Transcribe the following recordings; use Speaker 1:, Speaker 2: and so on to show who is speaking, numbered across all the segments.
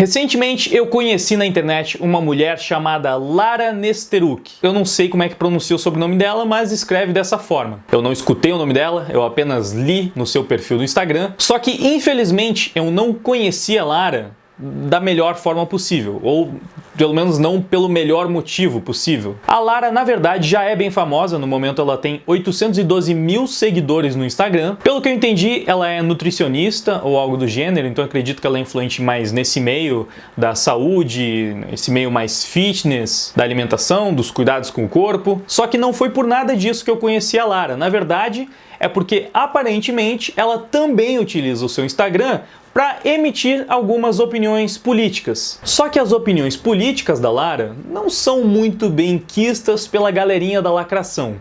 Speaker 1: Recentemente eu conheci na internet uma mulher chamada Lara Nesteruk. Eu não sei como é que pronuncia o sobrenome dela, mas escreve dessa forma. Eu não escutei o nome dela, eu apenas li no seu perfil do Instagram. Só que infelizmente eu não conhecia a Lara da melhor forma possível, ou pelo menos não pelo melhor motivo possível. A Lara, na verdade, já é bem famosa. No momento ela tem 812 mil seguidores no Instagram. Pelo que eu entendi, ela é nutricionista ou algo do gênero, então acredito que ela é influente mais nesse meio da saúde, esse meio mais fitness, da alimentação, dos cuidados com o corpo. Só que não foi por nada disso que eu conheci a Lara. Na verdade, é porque aparentemente ela também utiliza o seu Instagram para emitir algumas opiniões políticas. Só que as opiniões políticas da Lara não são muito bem quistas pela galerinha da lacração.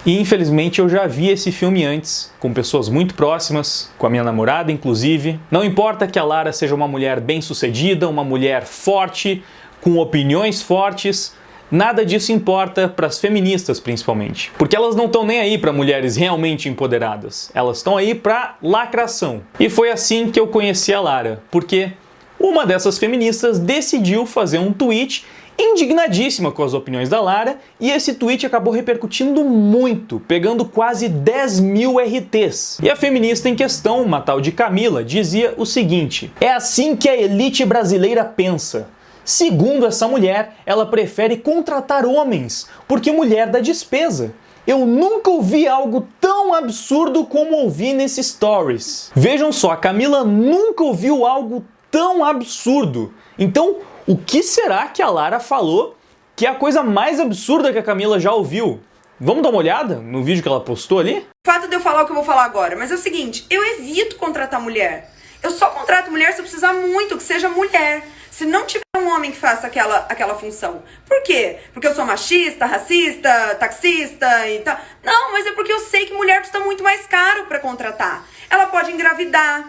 Speaker 1: E infelizmente eu já vi esse filme antes, com pessoas muito próximas, com a minha namorada inclusive. Não importa que a Lara seja uma mulher bem-sucedida, uma mulher forte, com opiniões fortes, nada disso importa para as feministas, principalmente. Porque elas não estão nem aí para mulheres realmente empoderadas. Elas estão aí para lacração. E foi assim que eu conheci a Lara. Porque uma dessas feministas decidiu fazer um tweet indignadíssima com as opiniões da Lara. E esse tweet acabou repercutindo muito, pegando quase 10 mil RTs. E a feminista em questão, uma tal de Camila, dizia o seguinte: é assim que a elite brasileira pensa. Segundo essa mulher, ela prefere contratar homens, porque mulher dá despesa. Eu nunca ouvi algo tão absurdo como ouvi nesses stories. Vejam só, a Camila nunca ouviu algo tão absurdo. Então, o que será que a Lara falou que é a coisa mais absurda que a Camila já ouviu? Vamos dar uma olhada no vídeo que ela postou ali?
Speaker 2: O fato de eu falar o que eu vou falar agora, mas é o seguinte, eu evito contratar mulher. Eu só contrato mulher se eu precisar muito que seja mulher. Se não tiver um homem que faça aquela função. Por quê? Porque eu sou machista, racista, taxista e tal. Não, mas é porque eu sei que mulher custa muito mais caro pra contratar. Ela pode engravidar.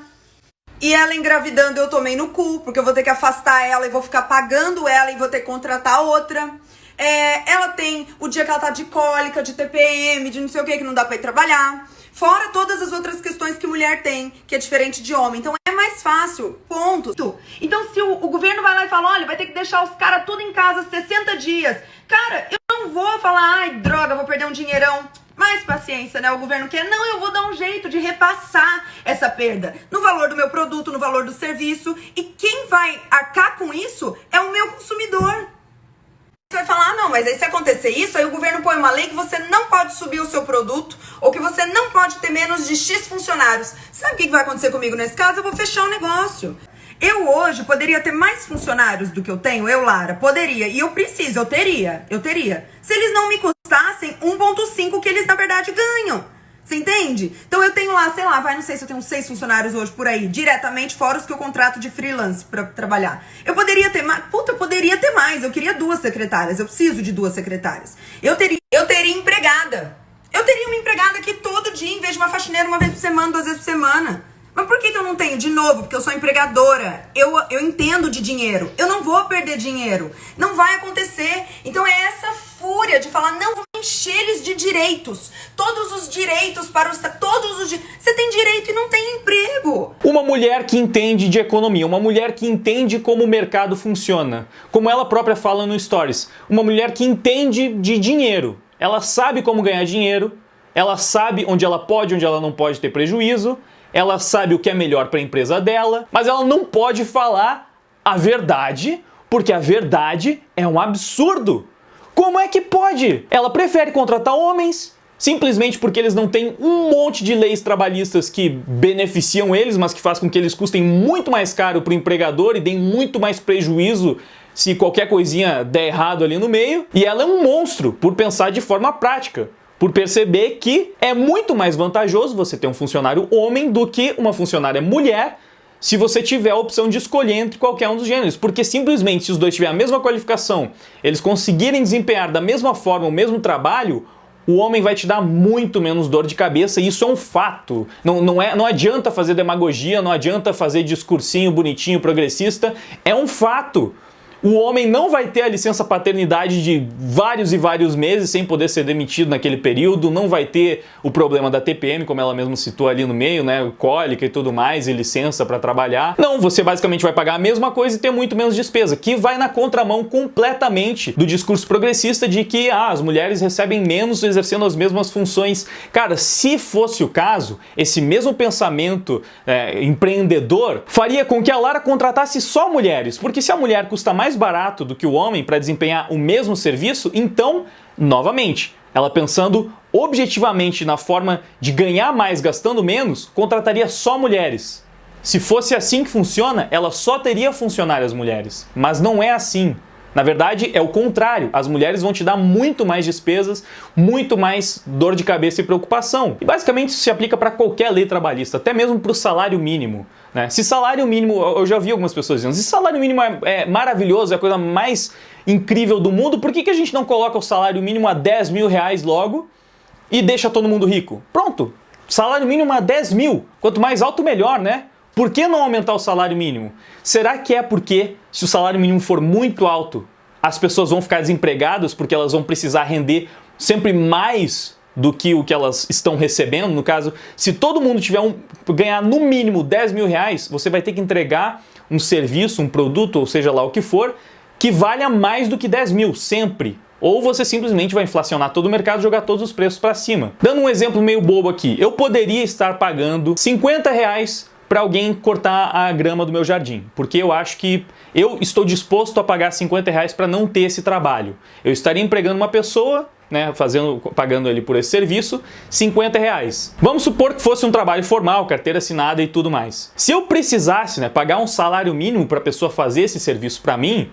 Speaker 2: E ela engravidando eu tomei no cu, porque eu vou ter que afastar ela e vou ficar pagando ela e vou ter que contratar outra. Ela tem o dia que ela tá de cólica, de TPM, de não sei o que não dá pra ir trabalhar. Fora todas as outras questões que mulher tem, que é diferente de homem. Então é mais fácil, ponto. Então se o governo vai lá e fala, olha, vai ter que deixar os caras tudo em casa 60 dias. Cara, eu não vou falar, ai, droga, vou perder um dinheirão. Mais paciência, né? O governo quer. Não, eu vou dar um jeito de repassar essa perda no valor do meu produto, no valor do serviço. E quem vai arcar com isso é o meu consumidor. Você vai falar, não, mas aí se acontecer isso, aí o governo põe uma lei que você não pode subir o seu produto ou que você não pode ter menos de X funcionários. Sabe o que vai acontecer comigo nesse caso? Eu vou fechar o negócio. Eu hoje poderia ter mais funcionários do que eu tenho, eu, Lara, poderia. E eu preciso, eu teria. Se eles não me custassem 1,5 que eles na verdade ganham. Você entende? Então eu tenho lá, sei lá, não sei se eu tenho 6 funcionários hoje por aí, diretamente, fora os que eu contrato de freelance pra trabalhar. Eu poderia ter mais, eu poderia ter mais, eu queria 2 secretárias, eu preciso de 2 secretárias. Eu teria empregada. Eu teria uma empregada aqui todo dia, em vez de uma faxineira uma vez por semana, 2 vezes por semana. Mas por que eu não tenho? De novo, porque eu sou empregadora. Eu entendo de dinheiro. Eu não vou perder dinheiro. Não vai acontecer. Então é essa fúria de falar, não, vou encher eles de direitos. Todos os direitos para os... Você tem direito e não tem emprego.
Speaker 1: Uma mulher que entende de economia, uma mulher que entende como o mercado funciona. Como ela própria fala no Stories. Uma mulher que entende de dinheiro. Ela sabe como ganhar dinheiro. Ela sabe onde ela pode, onde ela não pode ter prejuízo. Ela sabe o que é melhor para a empresa dela, mas ela não pode falar a verdade, porque a verdade é um absurdo. Como é que pode? Ela prefere contratar homens, simplesmente porque eles não têm um monte de leis trabalhistas que beneficiam eles, mas que faz com que eles custem muito mais caro para o empregador e deem muito mais prejuízo se qualquer coisinha der errado ali no meio. E ela é um monstro por pensar de forma prática. Por perceber que é muito mais vantajoso você ter um funcionário homem do que uma funcionária mulher se você tiver a opção de escolher entre qualquer um dos gêneros. Porque simplesmente se os dois tiverem a mesma qualificação, eles conseguirem desempenhar da mesma forma o mesmo trabalho, o homem vai te dar muito menos dor de cabeça e isso é um fato. Não adianta fazer demagogia, não adianta fazer discursinho bonitinho progressista, é um fato. O homem não vai ter a licença paternidade de vários e vários meses sem poder ser demitido naquele período, não vai ter o problema da TPM, como ela mesma citou ali no meio, né, cólica e tudo mais, e licença para trabalhar. Não, você basicamente vai pagar a mesma coisa e ter muito menos despesa, que vai na contramão completamente do discurso progressista de que as mulheres recebem menos exercendo as mesmas funções. Cara, se fosse o caso, esse mesmo pensamento empreendedor faria com que a Lara contratasse só mulheres, porque se a mulher custa mais barato do que o homem para desempenhar o mesmo serviço, então, novamente, ela pensando objetivamente na forma de ganhar mais gastando menos, contrataria só mulheres. Se fosse assim que funciona, ela só teria funcionárias mulheres. Mas não é assim. Na verdade, é o contrário. As mulheres vão te dar muito mais despesas, muito mais dor de cabeça e preocupação. E basicamente isso se aplica para qualquer lei trabalhista, até mesmo para o salário mínimo, né? Se salário mínimo, eu já vi algumas pessoas dizendo, se salário mínimo é maravilhoso, é a coisa mais incrível do mundo, por que a gente não coloca o salário mínimo a 10 mil reais logo e deixa todo mundo rico? Pronto, salário mínimo a 10 mil. Quanto mais alto, melhor, né? Por que não aumentar o salário mínimo? Será que é porque, se o salário mínimo for muito alto, as pessoas vão ficar desempregadas porque elas vão precisar render sempre mais do que o que elas estão recebendo? No caso, se todo mundo ganhar no mínimo 10 mil reais, você vai ter que entregar um serviço, um produto, ou seja lá o que for, que valha mais do que 10 mil, sempre. Ou você simplesmente vai inflacionar todo o mercado e jogar todos os preços para cima. Dando um exemplo meio bobo aqui, eu poderia estar pagando 50 reais para alguém cortar a grama do meu jardim, porque eu acho que eu estou disposto a pagar 50 reais para não ter esse trabalho. Eu estaria empregando uma pessoa, né, pagando ele por esse serviço, 50 reais. Vamos supor que fosse um trabalho formal, carteira assinada e tudo mais. Se eu precisasse, né, pagar um salário mínimo para a pessoa fazer esse serviço para mim,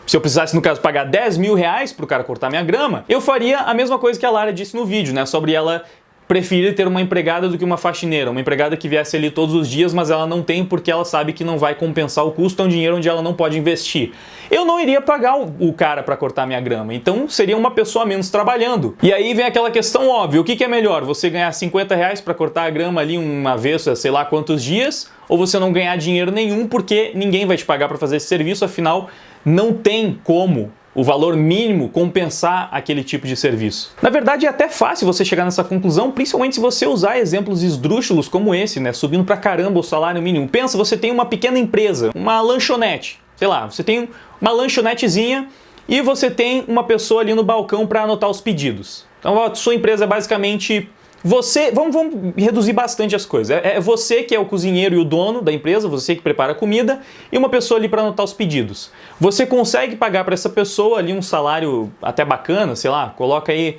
Speaker 1: se eu precisasse, no caso, pagar 10 mil reais para o cara cortar minha grama, eu faria a mesma coisa que a Lara disse no vídeo, né, sobre ela preferir ter uma empregada do que uma faxineira, uma empregada que viesse ali todos os dias, mas ela não tem porque ela sabe que não vai compensar o custo, é um dinheiro onde ela não pode investir. Eu não iria pagar o cara para cortar minha grama, então seria uma pessoa menos trabalhando. E aí vem aquela questão óbvia, o que é melhor? Você ganhar 50 reais para cortar a grama ali uma vez, sei lá quantos dias, ou você não ganhar dinheiro nenhum porque ninguém vai te pagar para fazer esse serviço, afinal não tem como o valor mínimo compensar aquele tipo de serviço. Na verdade, é até fácil você chegar nessa conclusão, principalmente se você usar exemplos esdrúxulos como esse, né? Subindo pra caramba o salário mínimo. Pensa, você tem uma pequena empresa, uma lanchonete, sei lá, você tem uma lanchonetezinha e você tem uma pessoa ali no balcão para anotar os pedidos. Então, a sua empresa é basicamente você, vamos reduzir bastante as coisas. É você que é o cozinheiro e o dono da empresa, você que prepara a comida, e uma pessoa ali para anotar os pedidos. Você consegue pagar para essa pessoa ali um salário até bacana, sei lá, coloca aí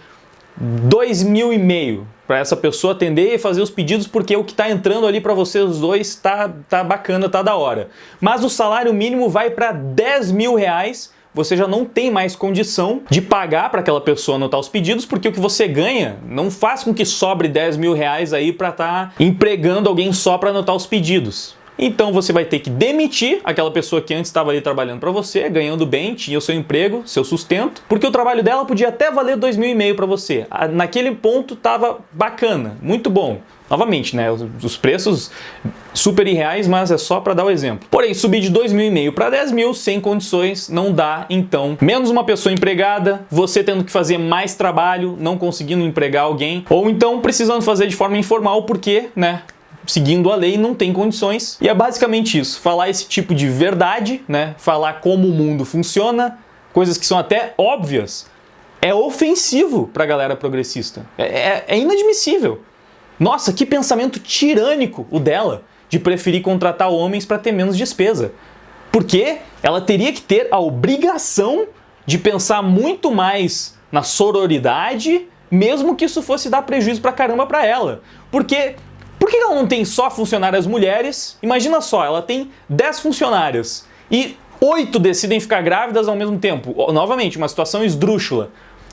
Speaker 1: 2.500 para essa pessoa atender e fazer os pedidos, porque o que está entrando ali para vocês dois tá bacana, tá da hora. Mas o salário mínimo vai para 10 mil reais, você já não tem mais condição de pagar para aquela pessoa anotar os pedidos, porque o que você ganha não faz com que sobre 10 mil reais aí para estar empregando alguém só para anotar os pedidos. Então você vai ter que demitir aquela pessoa que antes estava ali trabalhando para você, ganhando bem, tinha o seu emprego, seu sustento, porque o trabalho dela podia até valer 2.500 para você. Naquele ponto estava bacana, muito bom. Novamente, né, os preços super irreais, mas é só para dar o exemplo. Porém, subir de 2.500 para 10 mil sem condições não dá, então. Menos uma pessoa empregada, você tendo que fazer mais trabalho, não conseguindo empregar alguém, ou então precisando fazer de forma informal porque, né, seguindo a lei, não tem condições. E é basicamente isso, falar esse tipo de verdade, né, falar como o mundo funciona, coisas que são até óbvias, é ofensivo para a galera progressista. É inadmissível. Nossa, que pensamento tirânico o dela, de preferir contratar homens para ter menos despesa. Porque ela teria que ter a obrigação de pensar muito mais na sororidade, mesmo que isso fosse dar prejuízo pra caramba pra ela. Porque por que ela não tem só funcionárias mulheres? Imagina só, ela tem 10 funcionárias e 8 decidem ficar grávidas ao mesmo tempo. Novamente, uma situação esdrúxula.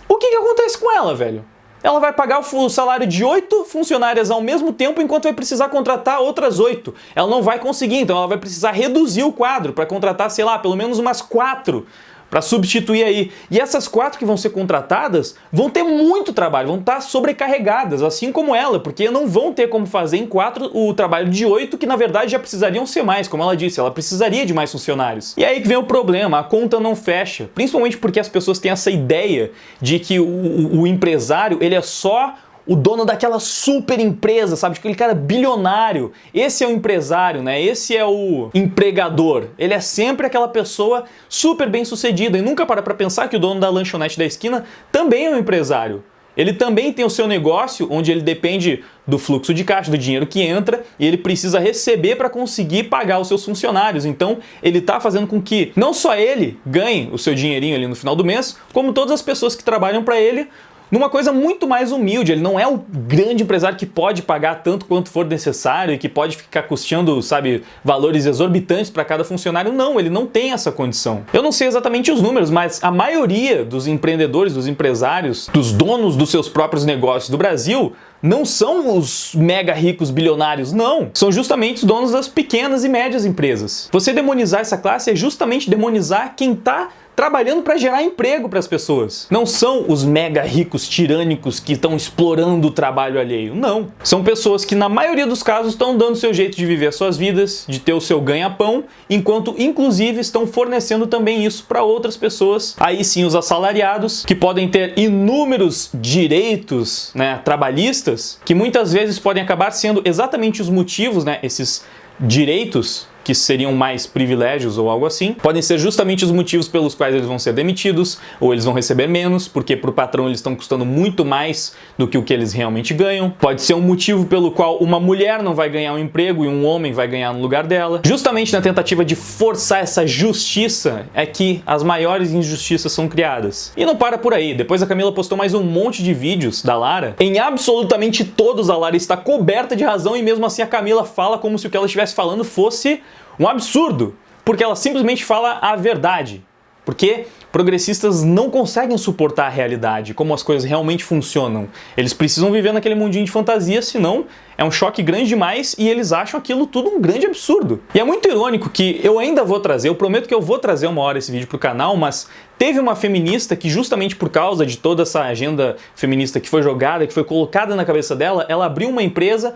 Speaker 1: O que acontece com ela, velho? Ela vai pagar o salário de 8 funcionárias ao mesmo tempo, enquanto vai precisar contratar outras 8. Ela não vai conseguir, então ela vai precisar reduzir o quadro para contratar, sei lá, pelo menos umas 4 para substituir aí. E essas 4 que vão ser contratadas vão ter muito trabalho, vão estar sobrecarregadas, assim como ela, porque não vão ter como fazer em 4 o trabalho de 8, que na verdade já precisariam ser mais, como ela disse, ela precisaria de mais funcionários. E aí que vem o problema, a conta não fecha, principalmente porque as pessoas têm essa ideia de que o empresário, ele é só o dono daquela super empresa, sabe? Aquele cara bilionário. Esse é o empresário, né? Esse é o empregador. Ele é sempre aquela pessoa super bem sucedida e nunca para pra pensar que o dono da lanchonete da esquina também é um empresário. Ele também tem o seu negócio onde ele depende do fluxo de caixa, do dinheiro que entra, e ele precisa receber para conseguir pagar os seus funcionários. Então, ele está fazendo com que não só ele ganhe o seu dinheirinho ali no final do mês, como todas as pessoas que trabalham para ele, numa coisa muito mais humilde. Ele não é o grande empresário que pode pagar tanto quanto for necessário e que pode ficar custeando, sabe, valores exorbitantes para cada funcionário. Não, ele não tem essa condição. Eu não sei exatamente os números, mas a maioria dos empreendedores, dos empresários, dos donos dos seus próprios negócios do Brasil não são os mega ricos bilionários, não. São justamente os donos das pequenas e médias empresas. Você demonizar essa classe é justamente demonizar quem está trabalhando para gerar emprego para as pessoas. Não são os mega ricos tirânicos que estão explorando o trabalho alheio, não. São pessoas que na maioria dos casos estão dando seu jeito de viver suas vidas, de ter o seu ganha-pão, enquanto inclusive estão fornecendo também isso para outras pessoas. Aí sim os assalariados, que podem ter inúmeros direitos, né, trabalhistas, que muitas vezes podem acabar sendo exatamente os motivos, né, esses direitos que seriam mais privilégios ou algo assim, podem ser justamente os motivos pelos quais eles vão ser demitidos ou eles vão receber menos, porque para o patrão eles estão custando muito mais do que o que eles realmente ganham. Pode ser um motivo pelo qual uma mulher não vai ganhar um emprego e um homem vai ganhar no lugar dela. Justamente na tentativa de forçar essa justiça é que as maiores injustiças são criadas. E não para por aí. Depois a Camila postou mais um monte de vídeos da Lara. Em absolutamente todos a Lara está coberta de razão e mesmo assim a Camila fala como se o que ela estivesse falando fosse um absurdo, porque ela simplesmente fala a verdade. Porque progressistas não conseguem suportar a realidade, como as coisas realmente funcionam. Eles precisam viver naquele mundinho de fantasia, senão é um choque grande demais e eles acham aquilo tudo um grande absurdo. E é muito irônico que eu ainda vou trazer, eu prometo que eu vou trazer uma hora esse vídeo pro canal, mas teve uma feminista que justamente por causa de toda essa agenda feminista que foi jogada, que foi colocada na cabeça dela, ela abriu uma empresa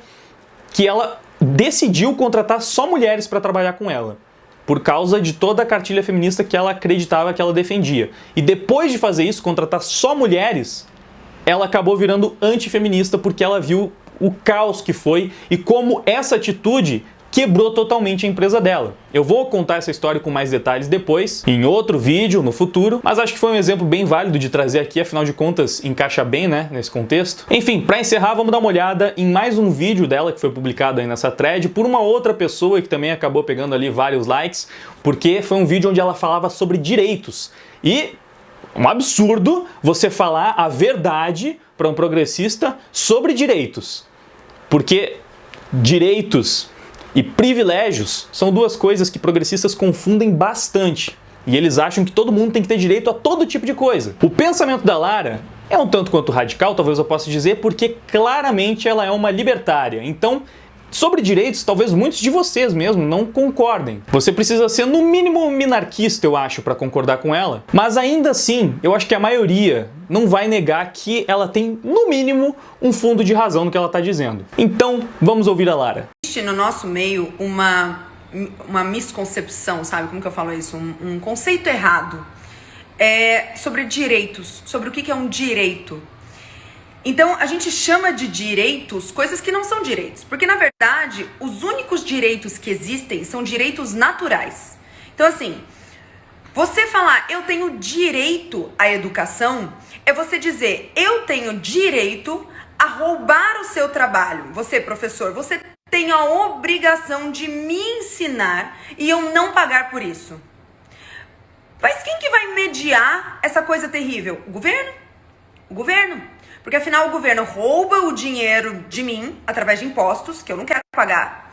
Speaker 1: que ela decidiu contratar só mulheres para trabalhar com ela, por causa de toda a cartilha feminista que ela acreditava que ela defendia. E depois de fazer isso, contratar só mulheres, ela acabou virando antifeminista porque ela viu o caos que foi e como essa atitude quebrou totalmente a empresa dela. Eu vou contar essa história com mais detalhes depois, em outro vídeo, no futuro, mas acho que foi um exemplo bem válido de trazer aqui, afinal de contas, encaixa bem, né, nesse contexto. Enfim, para encerrar, vamos dar uma olhada em mais um vídeo dela que foi publicado aí nessa thread por uma outra pessoa que também acabou pegando ali vários likes, porque foi um vídeo onde ela falava sobre direitos. E um absurdo você falar a verdade para um progressista sobre direitos, porque direitos e privilégios são duas coisas que progressistas confundem bastante. E eles acham que todo mundo tem que ter direito a todo tipo de coisa. O pensamento da Lara é um tanto quanto radical, talvez eu possa dizer, porque claramente ela é uma libertária. Então, sobre direitos, talvez muitos de vocês mesmo não concordem. Você precisa ser no mínimo minarquista, eu acho, para concordar com ela. Mas ainda assim, eu acho que a maioria não vai negar que ela tem, no mínimo, um fundo de razão no que ela está dizendo. Então, vamos ouvir a Lara.
Speaker 2: Existe no nosso meio uma misconcepção, sabe? Como que eu falo isso? Um conceito errado sobre direitos, sobre o que é um direito. Então, a gente chama de direitos coisas que não são direitos. Porque, na verdade, os únicos direitos que existem são direitos naturais. Então, assim, você falar eu tenho direito à educação é você dizer eu tenho direito a roubar o seu trabalho. Você, professor, você tem a obrigação de me ensinar e eu não pagar por isso. Mas quem que vai mediar essa coisa terrível? O governo? O governo. Porque afinal o governo rouba o dinheiro de mim através de impostos que eu não quero pagar.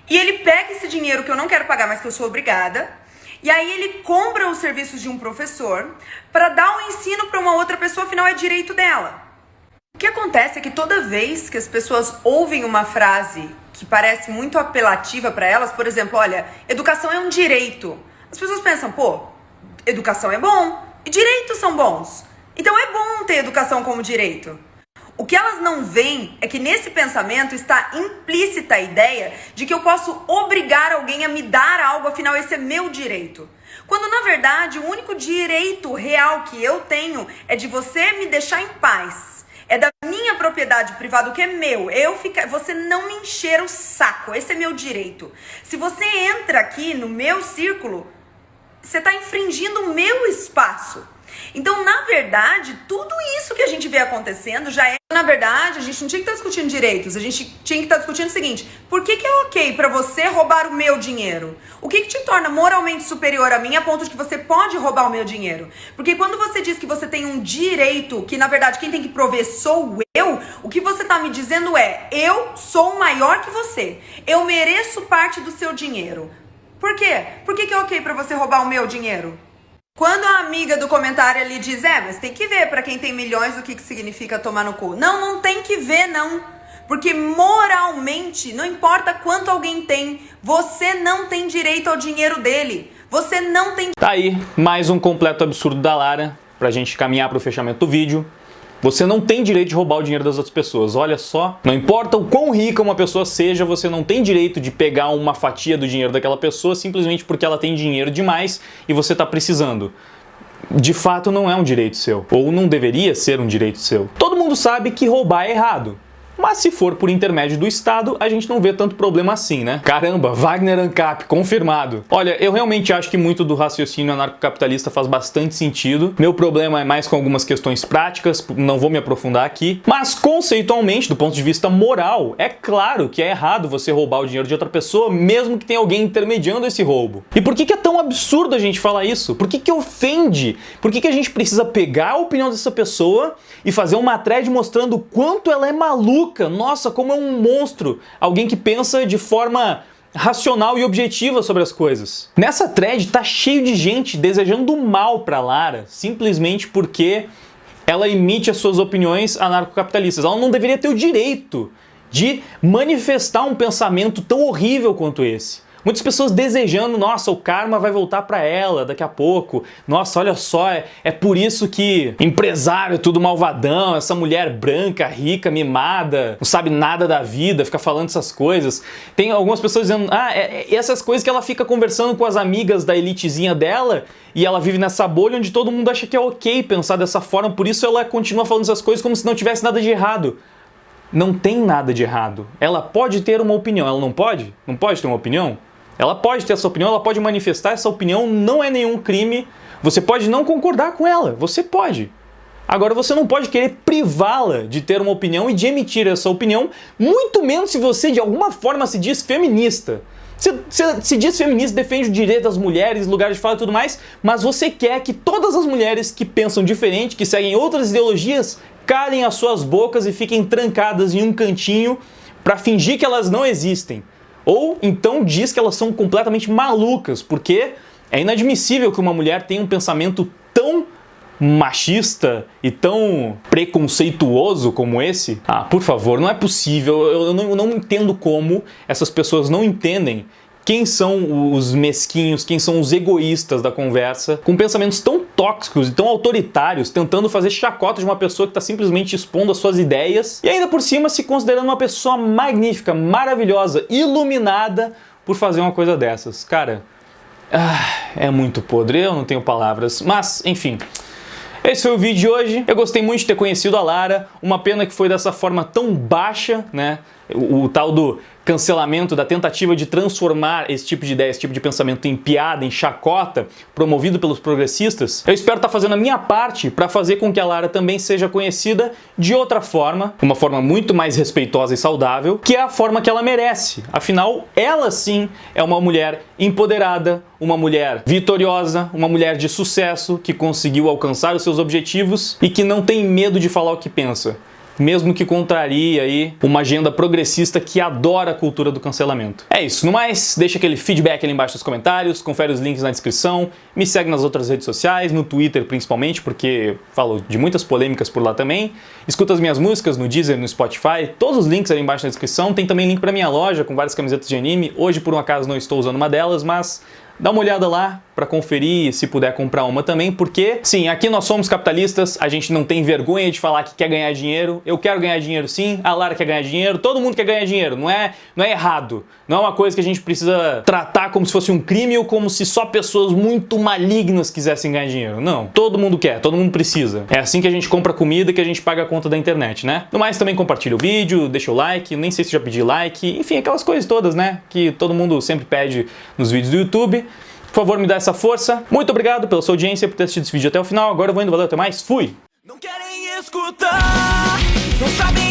Speaker 2: E ele pega esse dinheiro que eu não quero pagar, mas que eu sou obrigada. E aí ele compra os serviços de um professor para dar um ensino para uma outra pessoa, afinal é direito dela. O que acontece é que toda vez que as pessoas ouvem uma frase que parece muito apelativa para elas, por exemplo, olha, educação é um direito. As pessoas pensam, pô, Educação é bom e direitos são bons. Então é bom ter educação como direito. O que elas não veem é que nesse pensamento está implícita a ideia de que eu posso obrigar alguém a me dar algo, afinal esse é meu direito. Quando na verdade o único direito real que eu tenho é de você me deixar em paz. É da minha propriedade privada, o que é meu. Você não me encher o saco, esse é meu direito. Se você entra aqui no meu círculo, você está infringindo o meu espaço. Então, na verdade, tudo isso que a gente vê acontecendo já é... Na verdade, a gente não tinha que estar discutindo direitos, a gente tinha que estar discutindo o seguinte: por que é ok para você roubar o meu dinheiro? O que te torna moralmente superior a mim a ponto de que você pode roubar o meu dinheiro? Porque quando você diz que você tem um direito, que na verdade quem tem que prover sou eu, o que você está me dizendo é: eu sou maior que você, eu mereço parte do seu dinheiro. Por quê? Por que é ok para você roubar o meu dinheiro? Quando a amiga do comentário ali diz, mas tem que ver pra quem tem milhões o que significa tomar no cu. Não, não tem que ver não. Porque moralmente, não importa quanto alguém tem, você não tem direito ao dinheiro dele. Você não tem...
Speaker 1: Tá aí, mais um completo absurdo da Lara, pra gente caminhar pro fechamento do vídeo. Você não tem direito de roubar o dinheiro das outras pessoas, olha só. Não importa o quão rica uma pessoa seja, você não tem direito de pegar uma fatia do dinheiro daquela pessoa simplesmente porque ela tem dinheiro demais e você tá precisando. De fato, não é um direito seu, ou não deveria ser um direito seu. Todo mundo sabe que roubar é errado. Mas se for por intermédio do Estado, a gente não vê tanto problema assim, né? Caramba, Wagner Ancap, confirmado. Olha, eu realmente acho que muito do raciocínio anarcocapitalista faz bastante sentido. Meu problema é mais com algumas questões práticas, não vou me aprofundar aqui. Mas conceitualmente, do ponto de vista moral, é claro que é errado você roubar o dinheiro de outra pessoa, mesmo que tenha alguém intermediando esse roubo. E por que é tão absurdo a gente falar isso? Por que ofende? Por que a gente precisa pegar a opinião dessa pessoa e fazer uma thread mostrando o quanto ela é maluca? Nossa, como é um monstro, alguém que pensa de forma racional e objetiva sobre as coisas. Nessa thread tá cheio de gente desejando mal pra Lara, simplesmente porque ela emite as suas opiniões anarcocapitalistas. Ela não deveria ter o direito de manifestar um pensamento tão horrível quanto esse. Muitas pessoas desejando, nossa, o karma vai voltar pra ela daqui a pouco. Nossa, olha só, é por isso que empresário é tudo malvadão, essa mulher branca, rica, mimada, não sabe nada da vida, fica falando essas coisas. Tem algumas pessoas dizendo, essas coisas que ela fica conversando com as amigas da elitezinha dela e ela vive nessa bolha onde todo mundo acha que é ok pensar dessa forma, por isso ela continua falando essas coisas como se não tivesse nada de errado. Não tem nada de errado. Ela pode ter uma opinião, ela não pode? Não pode ter uma opinião? Ela pode ter essa opinião, ela pode manifestar essa opinião, não é nenhum crime. Você pode não concordar com ela, você pode. Agora você não pode querer privá-la de ter uma opinião e de emitir essa opinião, muito menos se você de alguma forma se diz feminista. Você se diz feminista, defende o direito das mulheres, lugares de fala e tudo mais, mas você quer que todas as mulheres que pensam diferente, que seguem outras ideologias, calem as suas bocas e fiquem trancadas em um cantinho para fingir que elas não existem. Ou então diz que elas são completamente malucas, porque é inadmissível que uma mulher tenha um pensamento tão machista e tão preconceituoso como esse. Por favor, não é possível. Eu não entendo como essas pessoas não entendem quem são os mesquinhos, quem são os egoístas da conversa, com pensamentos tão tóxicos e tão autoritários, tentando fazer chacota de uma pessoa que está simplesmente expondo as suas ideias e ainda por cima se considerando uma pessoa magnífica, maravilhosa, iluminada por fazer uma coisa dessas. Cara, é muito podre, eu não tenho palavras, mas enfim. Esse foi o vídeo de hoje. Eu gostei muito de ter conhecido a Lara. Uma pena que foi dessa forma tão baixa, né? O tal do cancelamento, da tentativa de transformar esse tipo de ideia, esse tipo de pensamento em piada, em chacota, promovido pelos progressistas. Eu espero estar fazendo a minha parte para fazer com que a Lara também seja conhecida de outra forma, uma forma muito mais respeitosa e saudável, que é a forma que ela merece. Afinal, ela sim é uma mulher empoderada, uma mulher vitoriosa, uma mulher de sucesso, que conseguiu alcançar os seus objetivos e que não tem medo de falar o que pensa, mesmo que contrarie aí uma agenda progressista que adora a cultura do cancelamento. É isso, no mais, deixa aquele feedback ali embaixo nos comentários, confere os links na descrição, me segue nas outras redes sociais, no Twitter principalmente, porque falo de muitas polêmicas por lá também, escuta as minhas músicas no Deezer, no Spotify, todos os links ali embaixo na descrição, tem também link pra minha loja com várias camisetas de anime, hoje por um acaso não estou usando uma delas, mas dá uma olhada lá para conferir, se puder comprar uma também, porque sim, aqui nós somos capitalistas, a gente não tem vergonha de falar que quer ganhar dinheiro. Eu quero ganhar dinheiro sim, a Lara quer ganhar dinheiro, todo mundo quer ganhar dinheiro, não é errado. Não é uma coisa que a gente precisa tratar como se fosse um crime ou como se só pessoas muito malignas quisessem ganhar dinheiro. Não, todo mundo quer, todo mundo precisa. É assim que a gente compra comida, que a gente paga a conta da internet, né? No mais, também compartilha o vídeo, deixa o like, nem sei se já pedi like, enfim, aquelas coisas todas, né? Que todo mundo sempre pede nos vídeos do YouTube. Por favor, me dá essa força. Muito obrigado pela sua audiência, por ter assistido esse vídeo até o final. Agora eu vou indo, valeu, até mais, fui!
Speaker 3: Não querem escutar, não sabem